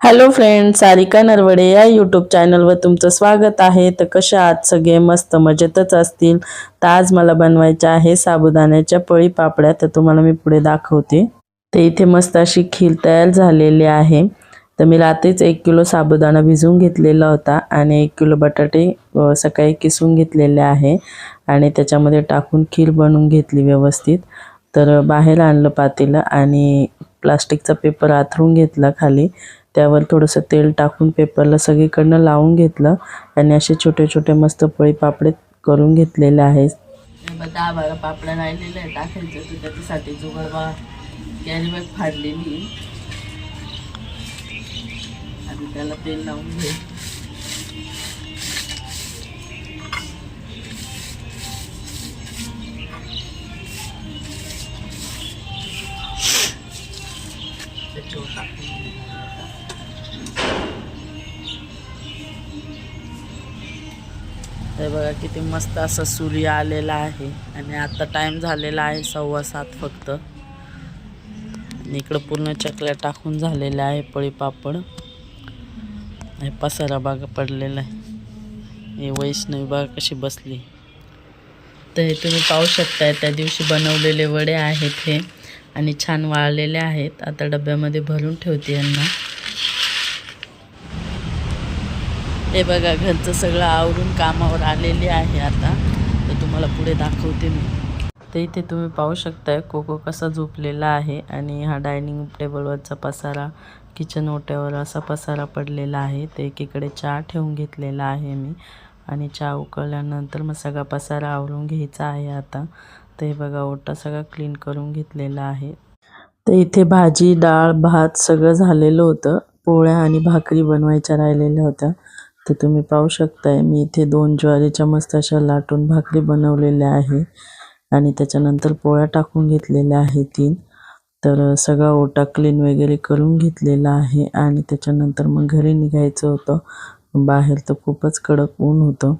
Hello friends, Sarika Narwade या YouTube चॅनलवर तुमचं स्वागत आहे. तर कशा आहात सगळे? मस्त मजेतच असतील. तर आज मला बनवायच्या आहे साबुदाण्याच्या पळी पापड्या. तर तुम्हाला मी पुढे दाखवते. तर इथे मस्त अशी खीर तयार झालेली आहे. तर मी रात्रीच 1 किलो साबुदाणा भिजवून घेतलेला होता आणि 1 किलो बटाटे सकाळी किसून घेतलेले आहे आणि त्याच्यामध्ये टाकून खीर बनवून घेतली व्यवस्थित. तर बाहेर आणलं पातेलं आणि प्लास्टिकचा पेपर आथरून घेतला खाली. त्यावर थोडंसं तेल टाकून पेपरला सगळीकडनं लावून घेतलं आणि असे छोटे छोटे मस्त पळी पापडे करून घेतलेले आहेत. 10-12 पापड्या राहिलेल्या आहे टाकायचं. तर त्याच्यासाठी जुगार कॅरी बॅग फाडलेली आणि त्याला तेल लावून घे. हे बघा किती मस्त असं सूर्य आलेला आहे आणि आता टाइम झालेला आहे 6:15 फक्त. आणि इकडं पूर्ण चकल्या टाकून झालेल्या आहे पळी पापड. हे पसारा बागा पडलेला आहे. हे वैष्णवी बागा कशी बसली. तर हे तुम्ही पाहू शकताय त्या दिवशी बनवलेले वडे आहेत हे आणि छान वाळलेले आहेत. आता डब्यामध्ये भरून ठेवते यांना. हे बघा घरचं सगळं आवरून कामावर आलेली आहे आता. तर तुम्हाला पुढे दाखवते मी. तर इथे तुम्ही पाहू शकताय कोको कसा झोपलेला आहे आणि हा डायनिंग टेबलवरचा पसारा किचन ओट्यावर असा पसारा पडलेला आहे. तर एकीकडे चहा ठेवून घेतलेला आहे मी आणि चहा उकळल्यानंतर मग सगळा पसारा आवरून घ्यायचा आहे आता. तर हे बघा ओटा सगळा क्लीन करून घेतलेला आहे. तर इथे भाजी डाळ भात सगळं झालेलं होतं. पोळ्या आणि भाकरी बनवायच्या राहिलेल्या होत्या. तर तुम्ही पाहू शकताय मी इथे 2 ज्वारीच्या मस्त अशा लाटून भाकरी बनवलेल्या आहे आणि त्याच्यानंतर पोळ्या टाकून घेतलेल्या आहे 3. तर सगळा ओटा क्लीन वगैरे करून घेतलेला आहे आणि त्याच्यानंतर मग घरी निघायचं होतं. बाहेर तर खूपच कडक ऊन होतं.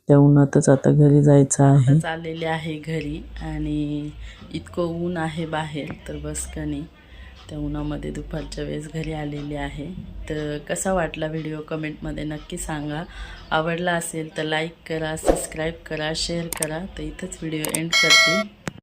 त्या उन्हातच आता घरी जायचं आहे. चाललेले आहे घरी आणि इतकं ऊन आहे बाहेर तर बस का नाही. त्या उन्हामध्ये दुपारच्या वेळेस घरी आलेली आहे. तर कसा वाटला व्हिडिओ कमेंटमध्ये नक्की सांगा. आवडला असेल तर लाईक करा, सबस्क्राईब करा, शेअर करा. तर इथंच व्हिडिओ एंड करते.